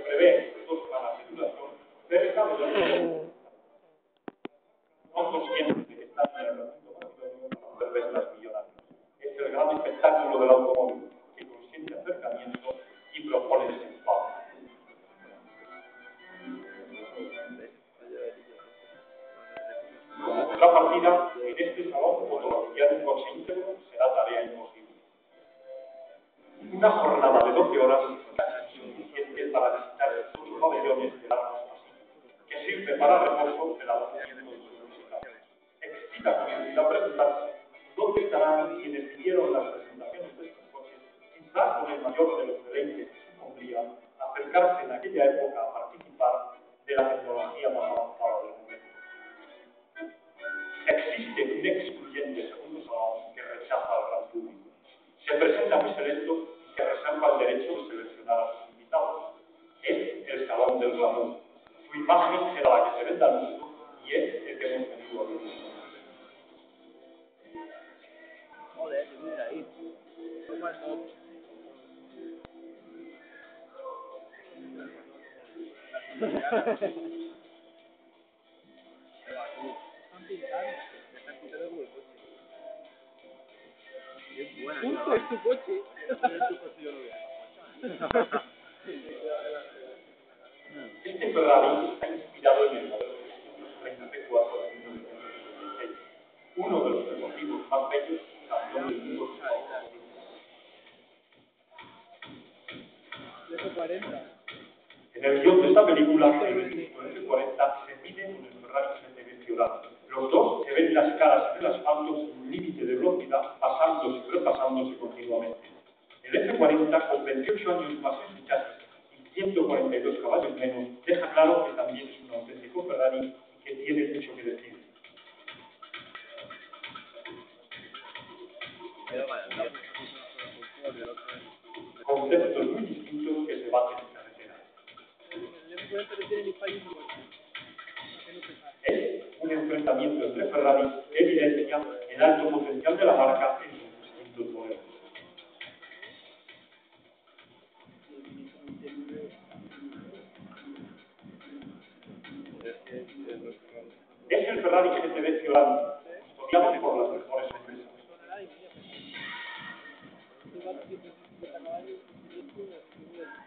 prevé 2 semanas de duración, cerca de 2 kilómetros. Son conscientes de que están en el recinto madrileño para hacer ventas millonarias. Es el gran espectáculo del automóvil, que consiente acercamiento y propone desenfado. Como contrapartida, en este salón fotografiar un coche íntegro será tarea imposible. Una jornada de 12 horas casi suficiente para visitar sus pabellones de largos pasillos, que sirve para reposo del alojamiento de sus visitantes. Excita curiosidad preguntarse dónde estarán quienes vivieron las presentaciones de estos coches, quizás con el mayor de los deleites que supondría acercarse en aquella época a participar de la tecnología más avanzada del momento. Existe un excluyente segundo salón que rechaza al gran público. Se presenta muy selecto y se reserva el derecho de seleccionar a sus invitados. Es el salón del glamour. Su imagen será la que se venda al mundo y es el que hemos venido a vivir. Joder, mira ahí. ¿Cómo es todo? Justo es tu coche. Este Ferrari está inspirado en el modelo 334 de 1966, uno de los deportivos más bellos y campeón del mundo. 140. En el guión de esta película, el vehículo F40 se mide con el Ferrari GTB Fiorano. Los dos se ven las caras en el asfalto sin un límite de velocidad, pasándose y repasándose continuamente. El F40, con 28 años más en su chasis y 142 caballos menos, deja claro que también es un auténtico Ferrari y que tiene mucho que decir. Conceptos muy distintos que se baten en carretera. Es un enfrentamiento entre Ferrari que evidencia el alto potencial de la marca en sus distintos modelos. Es el Ferrari GTB Fiorano, custodiado por las mejores empresas.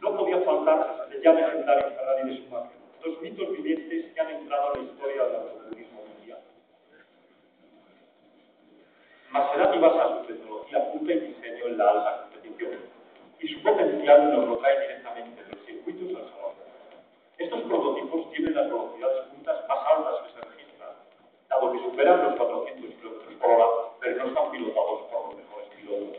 No podía faltar el ya legendario Ferrari de Schumacher, dos mitos vivientes que han entrado en la historia del automovilismo mundial. Maserati basa su tecnología punta y diseño en la alta competición, y su potencial nos lo trae directamente de los circuitos al salón. Estos prototipos tienen las velocidades puntas más altas que se registran, dado que superan los 400 km por hora, pero no están pilotados por los mejores pilotos.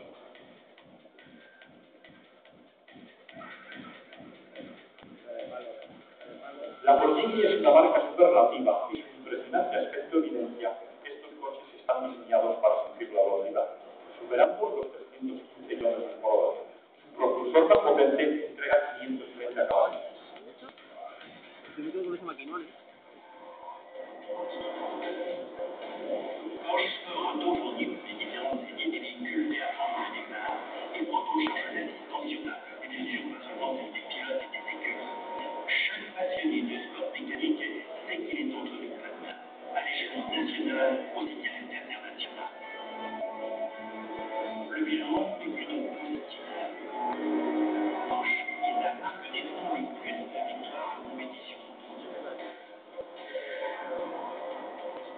La Lamborghini es una marca superlativa y su impresionante aspecto evidencia que estos coches están diseñados para sufrir la velocidad, superando los 315 km por hora. Su propulsor más potente entrega 530 caballos. Porsche peut auto-fournir les différentes séries des véhicules nés à fond de départ et auto-charge d'assistance sur table. Et bien sûr, pas seulement pour des pilotes et des écuries. Chaque passionné de sport mécanique sait qu'il est entre les places à l'échelon national, aussi bien international. Le bilan est plutôt positif. Porsche est la marque détenant le plus de victoires en compétition.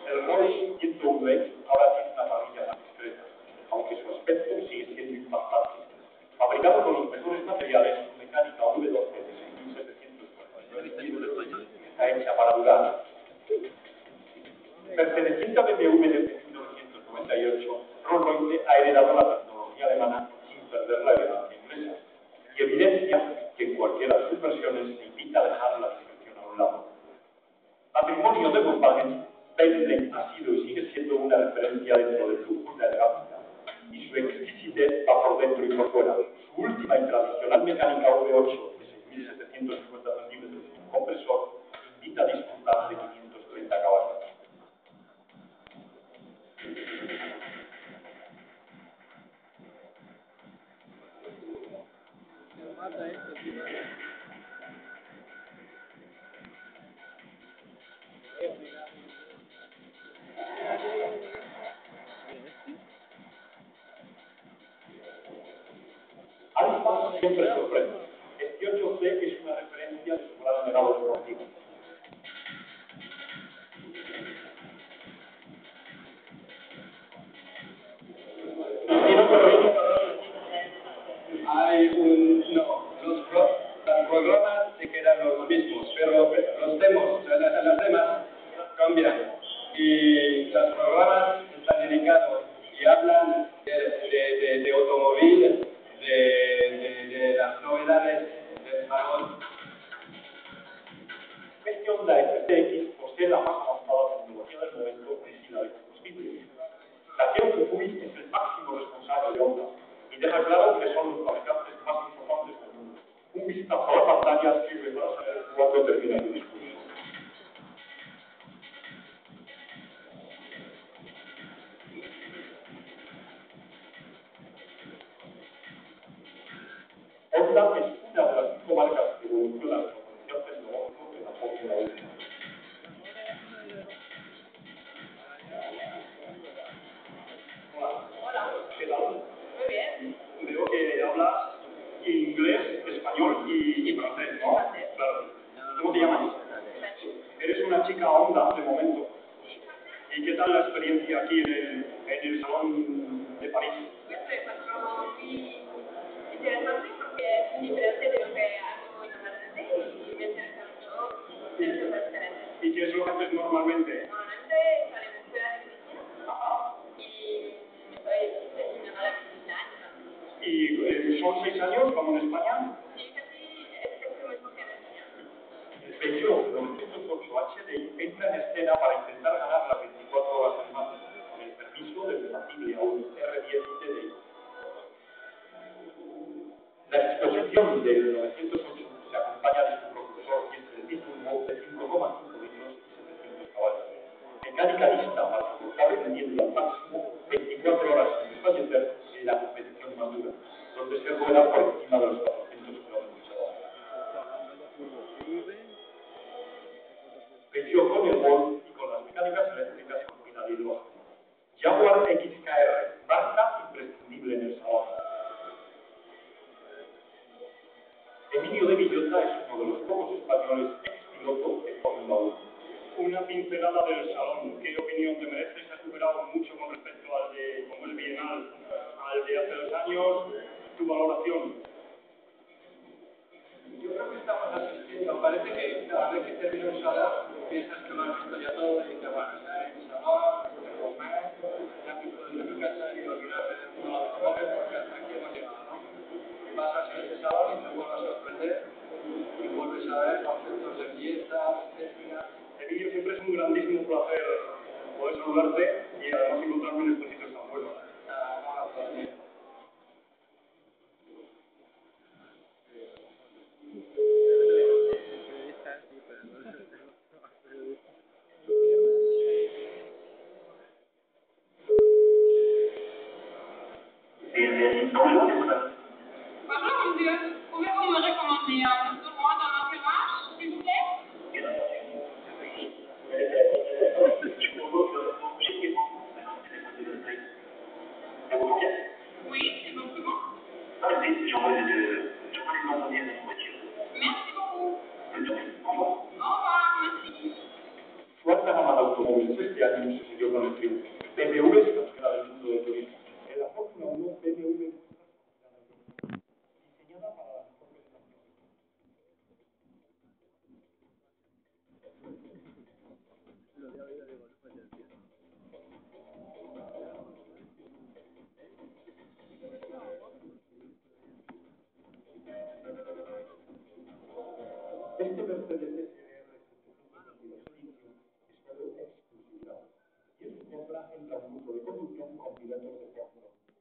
El Rolls 101 ahora tiene una parrilla más discreta, aunque su aspecto sigue siendo impactante. Fabricado con los mejores materiales, su mecánica V12 de 6740 está hecha para durar. Perteneciente a BMW desde 1998, Rolls-Royce ha heredado la tecnología alemana sin perder la elegancia inglesa, y evidencia que en cualquiera de sus versiones se invita a dejar la discreción a un lado. Patrimonio de Volkswagen, Bentley ha sido y sigue siendo una referencia dentro del lujo y la elegancia, y su exquisitez va por dentro y por fuera. Su última y tradicional mecánica V8 de 6.750 centímetros y un compresor invita a disfrutar de 530 caballos. Alfa siempre sorprende. Este 8C es una referencia de su gran legado deportivo. Los programas se quedan los mismos, pero los demos, las demás cambian. Y los programas están dedicados y hablan de automóvil, de las novedades del salón. Este Honda FTX posee la más avanzada tecnología del momento en fila de combustible. Takeo Fukui es el máximo responsable de Honda y deja claro que son los fabricantes más importantes del mundo. Un vistazo a la pantalla sirve para saber cuándo termina el discurso. Honda es una de las 5 marcas que evolucionan el potencial tecnológico de la Fórmula 1. Hola. ¿Qué tal? Muy bien. Veo que hablas inglés, español y francés, ¿no? Francés. Claro. ¿Cómo te llamas? Dani. Eres una chica Honda de momento. ¿Y qué tal la experiencia aquí en el Salón de París? Pues me encuentro muy interesante porque es diferente de lo que hago normalmente y me interesa mucho ser súper diferente. ¿Y qué es lo que haces normalmente? Normalmente estaré en escuela de medicina Ajá. y estoy terminando la medicina en ¿Y son 6 años como en España? Sí, casi es lo mismo que en España. El Peugeot 908 HDI entra en escena para intentar ganar las 24 horas de más, con el permiso del debatible Audi R10 TDI. La exposición del 908 se acompaña de su propulsor y es el Turbo de 5,5 litros y 700 caballos. Mecánica lista para soportar rendiendo al máximo 24 horas sin desfallecer en la competición más dura, donde se rueda por encima de los 400 km/h. Peugeot con el Volt y con las mecánicas eléctricas con pila de hidrógeno. Jaguar XKR, marca imprescindible en el salón. Emilio de Villota es uno de los pocos españoles ex-piloto de Fórmula 1. Una pincelada del salón. ¿Qué opinión te merece? Se ha superado mucho con respecto al de, como el bienal, al de hace 2 años. ¿Tu valoración? Yo creo que estamos asistiendo. Parece que cada vez que termina un salón, piensas que lo has visto ya todo y dices, bueno, ya en el salón, de comer, ya que puedes ir a tu casa y olvidarte de todo lo que comes porque hasta aquí hemos llegado, ¿no? Pasas en ese salón y te vuelves a sorprender y vuelves a ver conceptos de belleza, estética. Emilio, siempre es un grandísimo placer poder saludarte y además encontrarme en estos sitios tan buenos. Bonjour monsieur, pouvez-vous me recommander un restaurant dans notre marche, s'il vous plaît? Oui, c'est bon, c'est bon. Merci beaucoup. Au revoir, merci. Su alta gama de automóviles este año se siguió con el triunfo. BMW es la escuela del mundo del turismo. En la Fórmula 1, BMW diseñada para la mejor prestación. Este Mercedes SLR 722 Edition es todo exclusividad y en su compra entra un curso de conducción con pilotos de Fórmula 1.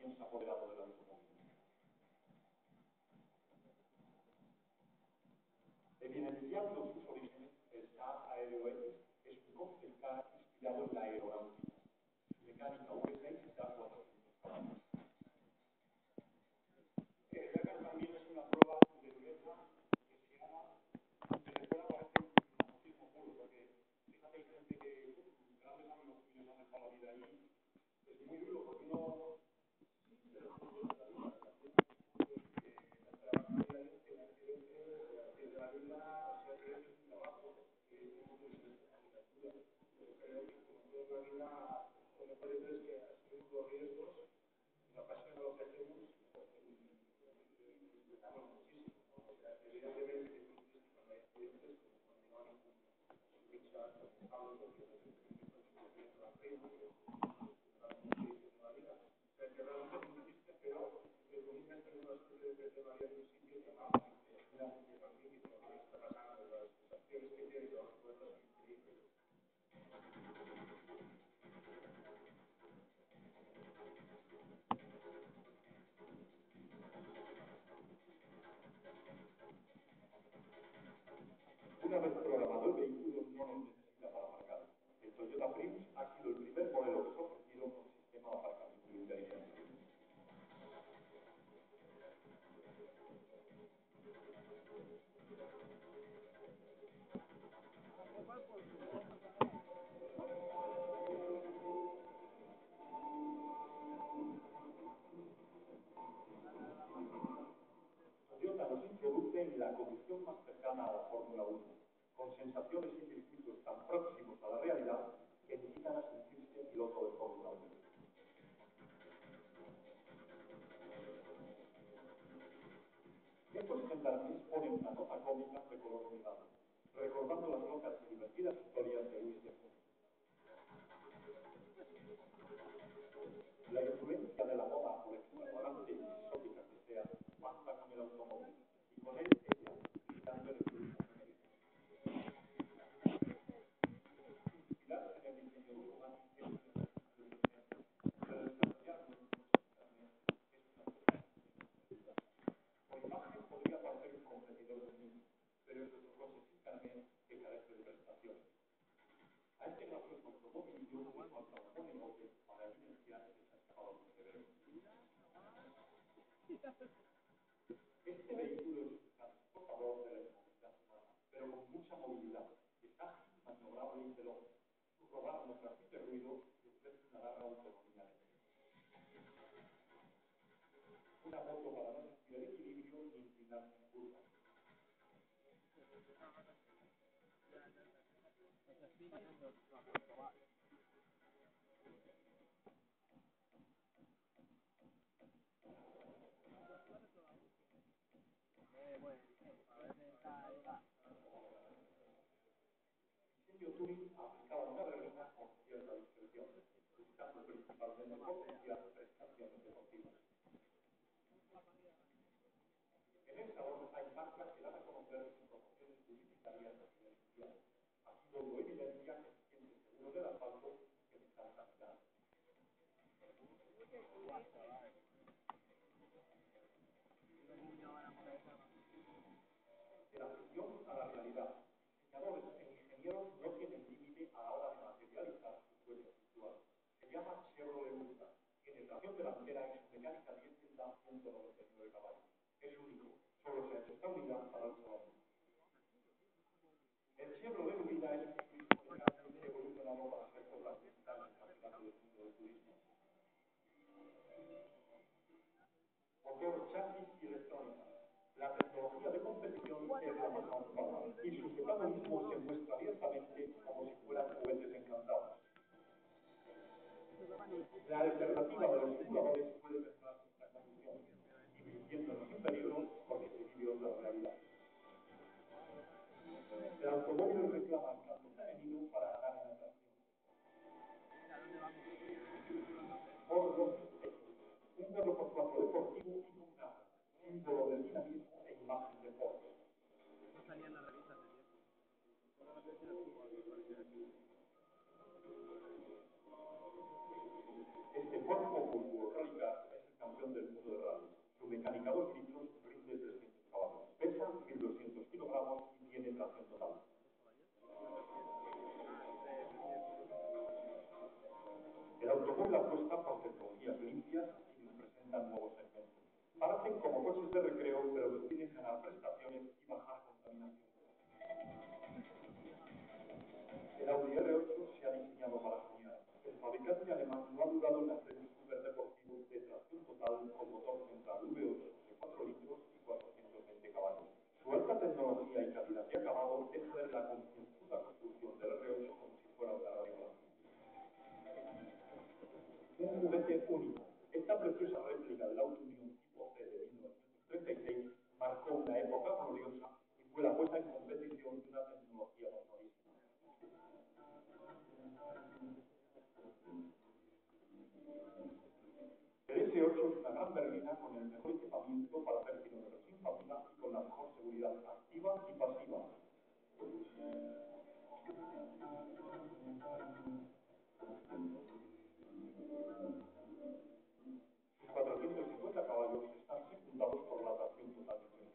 opinión se ha apoderado del automóvil. Bien, el diablo en sus orígenes, el SAA Aero X, es un concept car inspirado en la aeronáutica. Su mecánica V6 da 400 caballos. El Dakar también es una prueba de dureza que se llama, desde fuera parece un masoquismo puro, porque fíjate, hay gente que grandes amigos suyos han dejado la vida ahí. Es muy duro porque uno una vez programado el vehículo no lo necesita para aparcar. El Toyota Prius ha sido el primer modelo que se ha ofrecido con sistema de aparcamiento inteligente. Toyota nos introduce en la conducción más cercana a la Fórmula 1, con sensaciones y circuitos tan próximos a la realidad que invitan a sentirse piloto de Fórmula 1. Estos gendarmes ponen una nota cómica de color rosado, recordando las locas y divertidas historias de Luis de Funes. La influencia de la moda, por extravagante y exótica que sea, pasa con el automóvil, y con él ella, gritando el turismo femenino. Inspirarse en el diseño urbano es una pero desarrollarlo en un coche también es una cosa. Por imagen podría parecer un competidor del mismo, pero es otro coche sin carnet que carece de prestaciones. A este gracioso automóvil yo le falta un buen negocio para evidenciar que se ha escapado de cerebro. Este vehículo es un transportador de la movilidad humana, pero con mucha movilidad. Es ágil, maniobrable y veloz. Su rodar no transmite ruido y ofrece una larga autonomía eléctrica. Una moto para no sentir el equilibrio y inclinarse en curvas. Diseño Touring aplicaba una berlina con cierta discreción, buscando principalmente potenciar prestaciones deportivas. En el salón hay marcas que dan a conocer sus promociones publicitarias a nivel mundial. Aquí todo evidencia que se siente seguro del asfalto que me están caminando. De la ficción a la realidad, diseñadores e ingenieros no tienen límite a la hora de materializar su sueño virtual. Se llama Chevrolet Ursa. Tiene tracción delantera y su mecánica diésel da 199 caballos. Es único, solo se ha hecho esta unidad para el salón. El Chevrolet Ursa es un turismo mecánico que ha evolucionado para ser por las distancias campeonato del mundo del turismo. Motor, chasis y electrónica. La tecnología de competición es la más avanzada y su protagonismo se muestra abiertamente como si fueran juguetes encantados. La alternativa de los simuladores puede mezclar nuestra conducción, divirtiéndonos sin peligro porque se vive otra realidad. El automóvil reclama el canto femenino para ganar en atracción. Ford Lotus Echo, un 4x4 deportivo y con nada, símbolo del dinamismo e imagen de Ford. Este Ford Focus Rally Car es el Nacen como coches de recreo, pero que piden ganar prestaciones y bajar contaminación. El Audi R8 se ha diseñado para soñar. El fabricante alemán no ha dudado en hacer un superdeportivo de tracción total con motor central V8 de 4 litros y 420 caballos. Su alta tecnología y calidad de acabado es ver la concienzuda construcción del R8 como si fuera una radiola. Un juguete único. Esta preciosa réplica del Auto Union Tipo C de 1936 marcó una época gloriosa y fue la puesta en competición de una tecnología vanguardista. El S8 es una gran berlina con el mejor equipamiento para hacer kilómetros sin fatiga y con la mejor seguridad activa y pasiva. Sus 450 caballos están secundados por la tracción total de freno.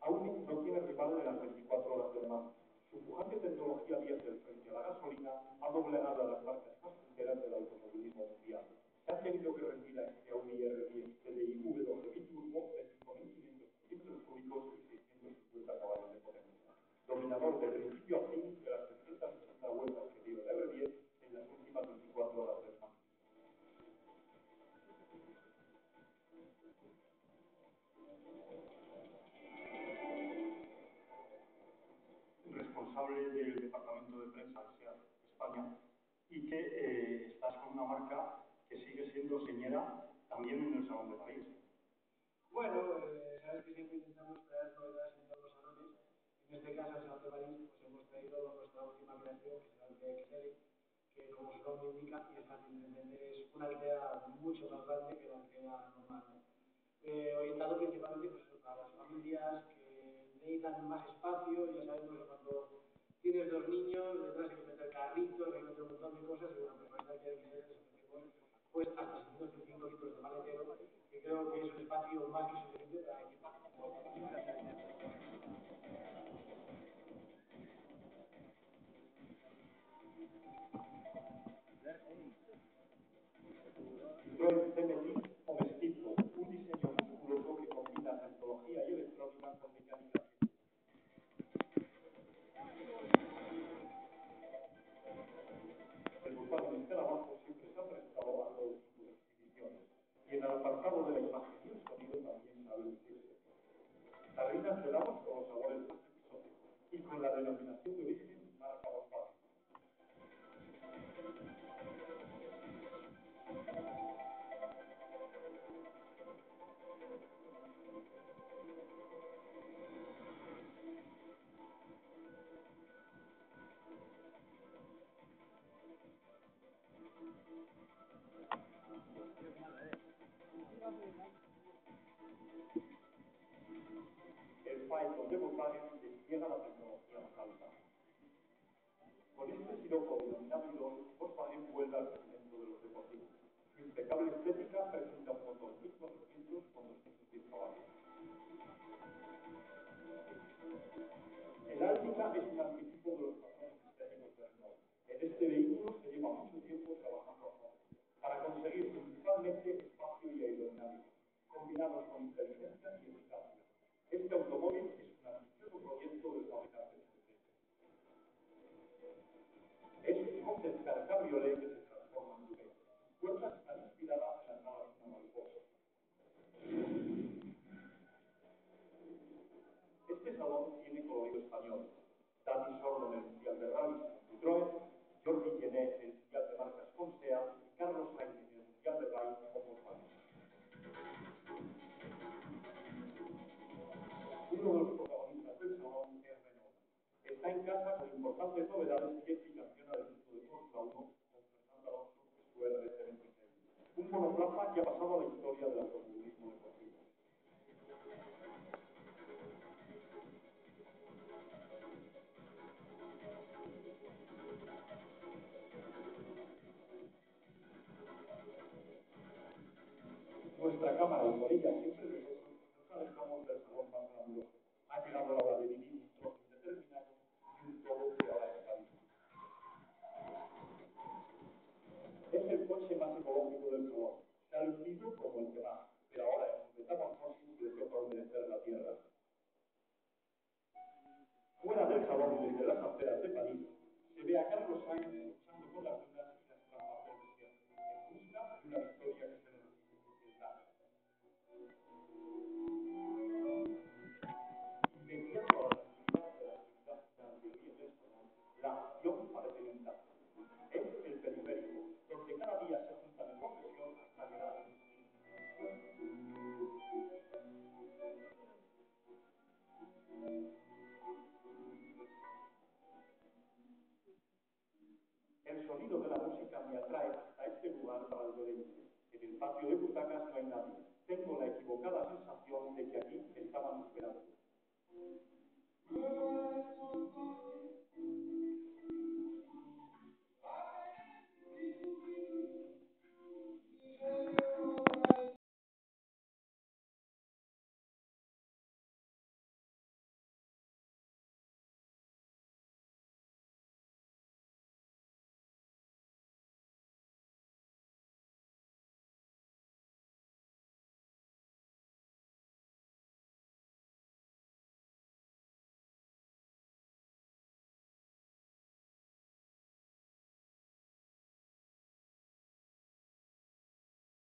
Audi no tiene rival en las 24 horas del mar. Su pujante tecnología diésel frente a la gasolina ha doblegado a las marcas más punteras del automovilismo mundial. Se han tenido que rendir a este Audi R10 TDI W biturbo de 5.500 centímetros cúbicos y 650 caballos de potencia. Dominador de principio a fin de las 360 vueltas que dio el R10 en las últimas 24 horas del mar. Responsable del departamento de prensa de SEAT España y que estás con una marca que sigue siendo señera también en el Salón de París. Bueno, sabes que siempre intentamos traer novedades en todos los salones. En este caso, el Salón de París, pues hemos traído nuestra última creación, que es el de Excel, que como su nombre indica, y es fácil de entender, es una aldea mucho más grande que la aldea normal, ¿no? Orientado principalmente pues, para las familias que necesitan más espacio. Ya sabemos que cuando tienes dos niños, detrás hay que meter carritos, hay que meter un montón de cosas, y bueno, pues para esta que ofrecemos pues hasta 605 litros de maletero, que creo que es un espacio más que suficiente para equipar. Citroën C-Metiz o Mestizo, un diseño musculoso que combina tecnología y electrónica con mecánica. El Volkswagen en Escarabajo siempre se ha prestado a todo tipo de exhibiciones y en el apartado de la imagen y el sonido también sabe lucirse. Tarrinas de helado con los sabores más exóticos y con la denominación de origen marca Volkswagen. El Phaeton de Volkswagen despliega la tecnología más alta. Con este siroco denominado Idol, Volkswagen vuelve al segmento de los deportivos. Su impecable estética presenta un motor 1400 con 210 caballos. El Altica es un anticipo de los patrones estéticos de Renault. En este vehículo se lleva mucho tiempo trabajando a fondo para conseguir principalmente espacio y aerodinámica, combinados con inteligencia y eficacia. Este automóvil es un ambicioso proyecto del fabricante francés. Es un concept car cabriolet que se transforma en coupé. Sus puertas están inspiradas en las alas de una mariposa. Este salón tiene colorido español. Dani Sordo en el Mundial de Rallys con Citroën, Jordi Gené en el Mundial de Marcas con SEAT y Carlos Sainz en el Mundial de Rallys con Volkswagen. Uno de los protagonistas del salón es Renault. Está en casa con importantes novedades y explicación al equipo de Fórmula 1 con Fernando Alonso y su RS26. Un monoplaza que ha pasado a la historia del automovilismo deportivo. Nuestra cámara y con ella siempre nosotros nos alejamos del salón más glamuroso. Ha llegado la hora de vivir un trozo indeterminado y un todo que ahora está listo. psicológico del salón. Se ha lucido como el que más, pero ahora en su metamorfosis le toca humedecer la tierra. Fuera del salón, desde las aceras de París, se ve a Carlos Sainz luchando con las dudas y las trampas del desierto, en busca de una victoria que se le resulta. Inmediato a la actividad final del día del salón, la acción parece limitada. Es el periférico, donde cada día se juntan en procesión hasta llegar a el sonido de la música me atrae hasta este lugar para el deleite. En el patio de butacas no hay nadie. Tengo la equivocada sensación de que aquí me estaban esperando.